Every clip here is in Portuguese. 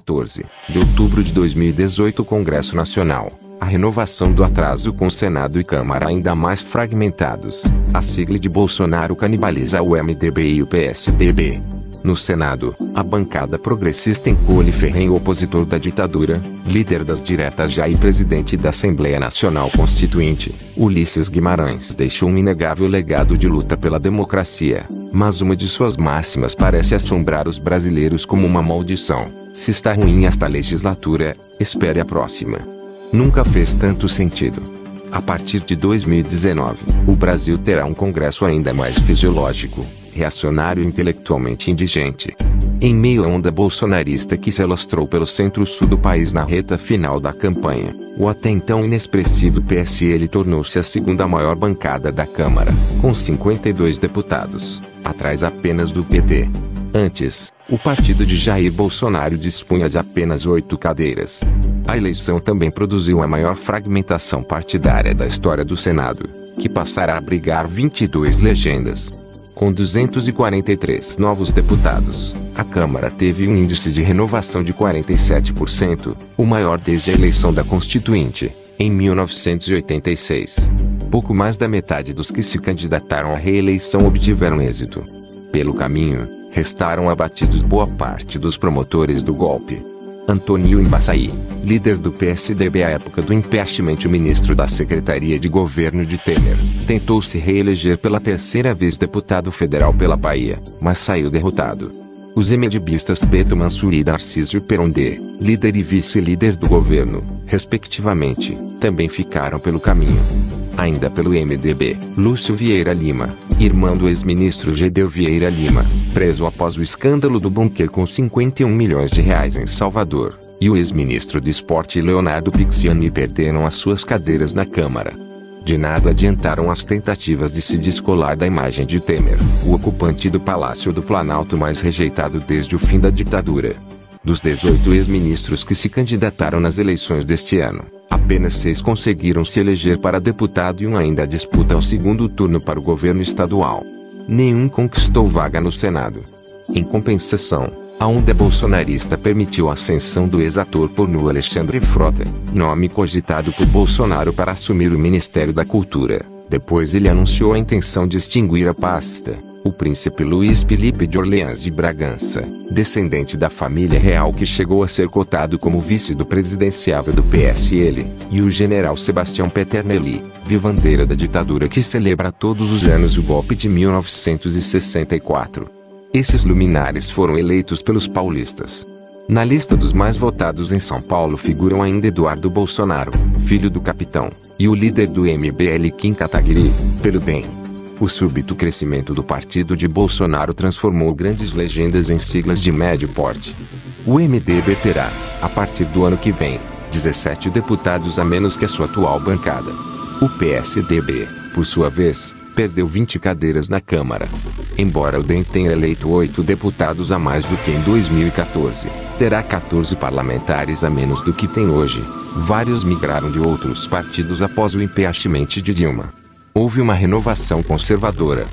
14 de outubro de 2018, Congresso Nacional. A renovação do atraso com Senado e Câmara ainda mais fragmentados. A sigla de Bolsonaro canibaliza o MDB e o PSDB. No Senado, a bancada progressista encolhe ferrenho opositor da ditadura, líder das diretas Jair e presidente da Assembleia Nacional Constituinte, Ulisses Guimarães, deixou um inegável legado de luta pela democracia, mas uma de suas máximas parece assombrar os brasileiros como uma maldição: se está ruim esta legislatura, espere a próxima. Nunca fez tanto sentido. A partir de 2019, o Brasil terá um Congresso ainda mais fisiológico, reacionário e intelectualmente indigente. Em meio à onda bolsonarista que se alastrou pelo centro-sul do país na reta final da campanha, o até então inexpressivo PSL tornou-se a segunda maior bancada da Câmara, com 52 deputados, atrás apenas do PT. Antes, o partido de Jair Bolsonaro dispunha de apenas 8 cadeiras. A eleição também produziu a maior fragmentação partidária da história do Senado, que passará a abrigar 22 legendas. Com 243 novos deputados, a Câmara teve um índice de renovação de 47%, o maior desde a eleição da Constituinte, em 1986. Pouco mais da metade dos que se candidataram à reeleição obtiveram êxito. Pelo caminho, restaram abatidos boa parte dos promotores do golpe. Antônio Embaçaí, líder do PSDB à época do impeachment e ministro da Secretaria de Governo de Temer, tentou se reeleger pela terceira vez deputado federal pela Bahia, mas saiu derrotado. Os emedibistas Beto Mansur e Narcísio Perondé, líder e vice-líder do governo, respectivamente, também ficaram pelo caminho. Ainda pelo MDB, Lúcio Vieira Lima, irmão do ex-ministro Gedel Vieira Lima, preso após o escândalo do bunker com 51 milhões de reais em Salvador, e o ex-ministro do Esporte Leonardo Pixiani perderam as suas cadeiras na Câmara. De nada adiantaram as tentativas de se descolar da imagem de Temer, o ocupante do Palácio do Planalto mais rejeitado desde o fim da ditadura. Dos 18 ex-ministros que se candidataram nas eleições deste ano, apenas 6 conseguiram se eleger para deputado e um ainda disputa o segundo turno para o governo estadual. Nenhum conquistou vaga no Senado. Em compensação, a onda bolsonarista permitiu a ascensão do ex-ator pornô Alexandre Frota, nome cogitado por Bolsonaro para assumir o Ministério da Cultura. Depois ele anunciou a intenção de extinguir a pasta. O príncipe Luís Felipe de Orleans e Bragança, descendente da família real que chegou a ser cotado como vice do presidenciável do PSL, e o general Sebastião Peternelli, vivandeira da ditadura que celebra todos os anos o golpe de 1964. Esses luminares foram eleitos pelos paulistas. Na lista dos mais votados em São Paulo figuram ainda Eduardo Bolsonaro, filho do capitão, e o líder do MBL Kim Kataguiri, pelo bem. O súbito crescimento do partido de Bolsonaro transformou grandes legendas em siglas de médio porte. O MDB terá, a partir do ano que vem, 17 deputados a menos que a sua atual bancada. O PSDB, por sua vez, perdeu 20 cadeiras na Câmara. Embora o DEM tenha eleito 8 deputados a mais do que em 2014, terá 14 parlamentares a menos do que tem hoje. Vários migraram de outros partidos após o impeachment de Dilma. Houve uma renovação conservadora.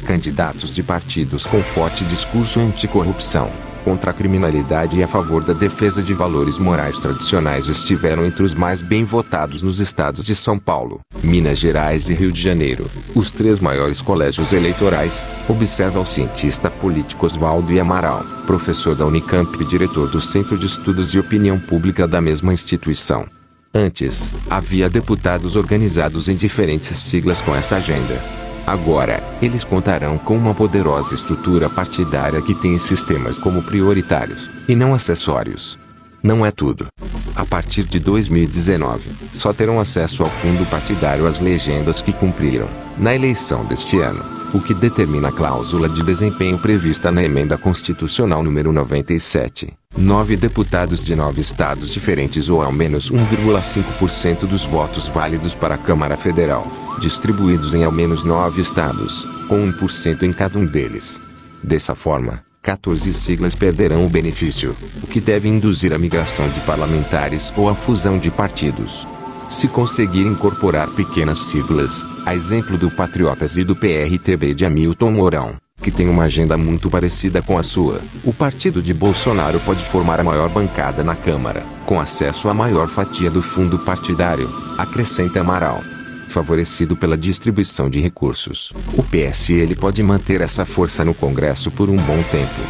Candidatos de partidos com forte discurso anticorrupção, contra a criminalidade e a favor da defesa de valores morais tradicionais estiveram entre os mais bem votados nos estados de São Paulo, Minas Gerais e Rio de Janeiro, os 3 maiores colégios eleitorais, observa o cientista político Oswaldo I. Amaral, professor da Unicamp e diretor do Centro de Estudos de Opinião Pública da mesma instituição. Antes, havia deputados organizados em diferentes siglas com essa agenda. Agora, eles contarão com uma poderosa estrutura partidária que tem esses temas como prioritários, e não acessórios. Não é tudo. A partir de 2019, só terão acesso ao fundo partidário as legendas que cumpriram, na eleição deste ano, o que determina a cláusula de desempenho prevista na Emenda Constitucional número 97. 9 deputados de 9 estados diferentes ou ao menos 1,5% dos votos válidos para a Câmara Federal, distribuídos em ao menos 9 estados, com 1% em cada um deles. Dessa forma, 14 siglas perderão o benefício, o que deve induzir a migração de parlamentares ou a fusão de partidos. Se conseguir incorporar pequenas siglas, a exemplo do Patriotas e do PRTB de Hamilton Mourão, que tem uma agenda muito parecida com a sua. O partido de Bolsonaro pode formar a maior bancada na Câmara, com acesso à maior fatia do fundo partidário, acrescenta Amaral. Favorecido pela distribuição de recursos, o PSL pode manter essa força no Congresso por um bom tempo.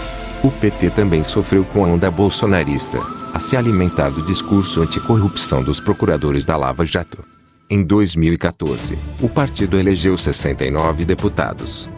O PT também sofreu com a onda bolsonarista, a se alimentar do discurso anticorrupção dos procuradores da Lava Jato. Em 2014, o partido elegeu 69 deputados.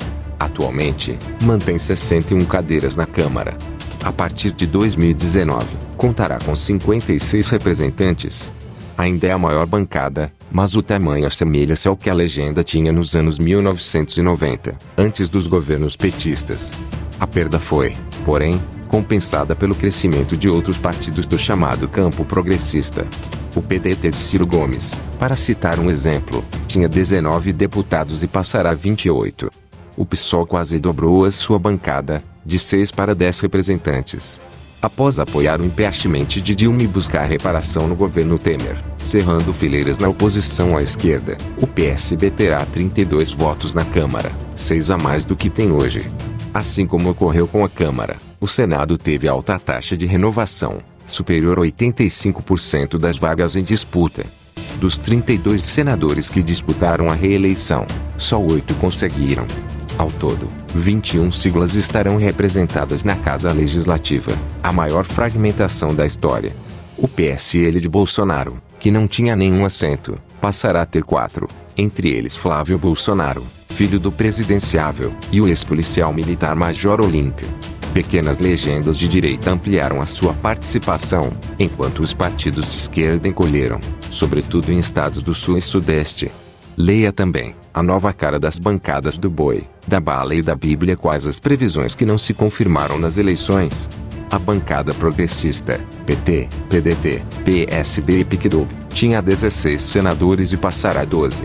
Atualmente, mantém 61 cadeiras na Câmara. A partir de 2019, contará com 56 representantes. Ainda é a maior bancada, mas o tamanho assemelha-se ao que a legenda tinha nos anos 1990, antes dos governos petistas. A perda foi, porém, compensada pelo crescimento de outros partidos do chamado campo progressista. O PDT de Ciro Gomes, para citar um exemplo, tinha 19 deputados e passará a 28. O PSOL quase dobrou a sua bancada, de 6 para 10 representantes. Após apoiar o impeachment de Dilma e buscar reparação no governo Temer, cerrando fileiras na oposição à esquerda, o PSB terá 32 votos na Câmara, 6 a mais do que tem hoje. Assim como ocorreu com a Câmara, o Senado teve alta taxa de renovação, superior a 85% das vagas em disputa. Dos 32 senadores que disputaram a reeleição, só 8 conseguiram. Ao todo, 21 siglas estarão representadas na Casa Legislativa, a maior fragmentação da história. O PSL de Bolsonaro, que não tinha nenhum assento, passará a ter 4, entre eles Flávio Bolsonaro, filho do presidenciável, e o ex-policial militar Major Olímpio. Pequenas legendas de direita ampliaram a sua participação, enquanto os partidos de esquerda encolheram, sobretudo em estados do Sul e Sudeste. Leia também a nova cara das bancadas do Boi, da Bala e da Bíblia, quais as previsões que não se confirmaram nas eleições. A bancada progressista, PT, PDT, PSB e PicDoB, tinha 16 senadores e passará a 12.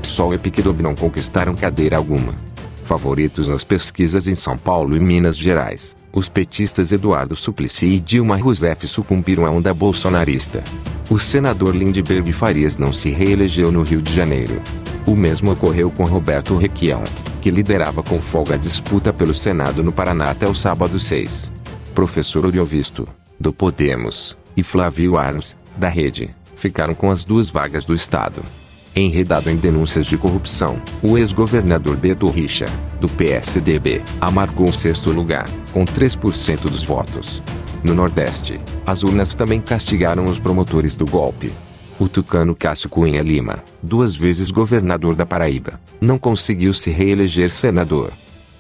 PSOL e PicDoB não conquistaram cadeira alguma. Favoritos nas pesquisas em São Paulo e Minas Gerais, os petistas Eduardo Suplicy e Dilma Rousseff sucumbiram à onda bolsonarista. O senador Lindeberg Farias não se reelegeu no Rio de Janeiro. O mesmo ocorreu com Roberto Requião, que liderava com folga a disputa pelo Senado no Paraná até o sábado 6. Professor Oriovisto, do Podemos, e Flávio Arns, da Rede, ficaram com as 2 vagas do Estado. Enredado em denúncias de corrupção, o ex-governador Beto Richa, do PSDB, amargou o 6º lugar, com 3% dos votos. No Nordeste, as urnas também castigaram os promotores do golpe. O tucano Cássio Cunha Lima, 2 vezes governador da Paraíba, não conseguiu se reeleger senador.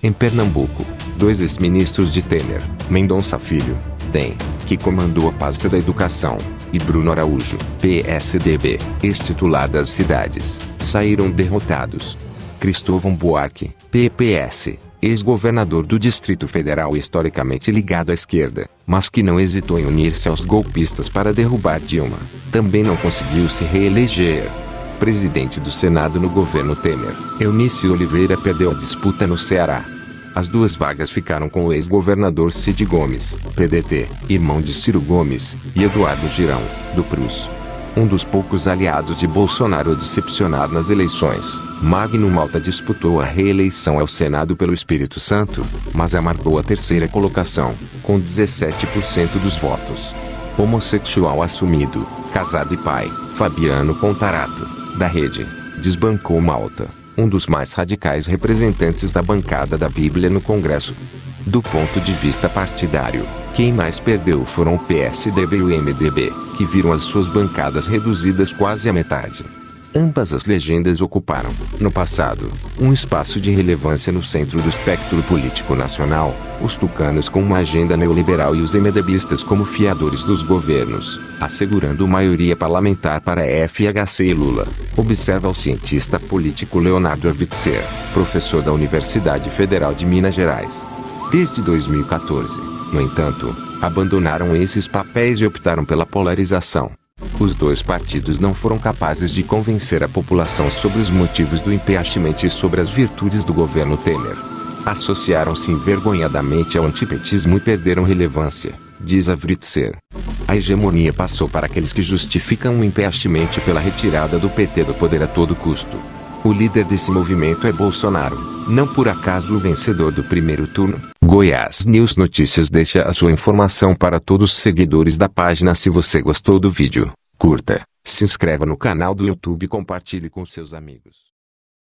Em Pernambuco, 2 ex-ministros de Temer, Mendonça Filho, DEM, que comandou a pasta da educação, e Bruno Araújo, PSDB, ex-titular das cidades, saíram derrotados. Cristóvão Buarque, PPS, ex-governador do Distrito Federal historicamente ligado à esquerda, mas que não hesitou em unir-se aos golpistas para derrubar Dilma, também não conseguiu se reeleger. Presidente do Senado no governo Temer, Eunice Oliveira perdeu a disputa no Ceará. As 2 vagas ficaram com o ex-governador Cid Gomes, PDT, irmão de Ciro Gomes, e Eduardo Girão, do PRUS. Um dos poucos aliados de Bolsonaro decepcionado nas eleições, Magno Malta disputou a reeleição ao Senado pelo Espírito Santo, mas amargou a 3ª colocação, com 17% dos votos. Homossexual assumido, casado e pai, Fabiano Contarato, da Rede, desbancou Malta, um dos mais radicais representantes da bancada da Bíblia no Congresso. Do ponto de vista partidário, quem mais perdeu foram o PSDB e o MDB, que viram as suas bancadas reduzidas quase à metade. Ambas as legendas ocuparam, no passado, um espaço de relevância no centro do espectro político nacional, os tucanos com uma agenda neoliberal e os MDBistas como fiadores dos governos, assegurando maioria parlamentar para FHC e Lula, observa o cientista político Leonardo Avitzer, professor da Universidade Federal de Minas Gerais. Desde 2014, no entanto, abandonaram esses papéis e optaram pela polarização. Os 2 partidos não foram capazes de convencer a população sobre os motivos do impeachment e sobre as virtudes do governo Temer. Associaram-se envergonhadamente ao antipetismo e perderam relevância, diz Avitzer. A hegemonia passou para aqueles que justificam o impeachment pela retirada do PT do poder a todo custo. O líder desse movimento é Bolsonaro, não por acaso o vencedor do primeiro turno. Goiás News Notícias deixa a sua informação para todos os seguidores da página. Se você gostou do vídeo, curta, se inscreva no canal do YouTube e compartilhe com seus amigos.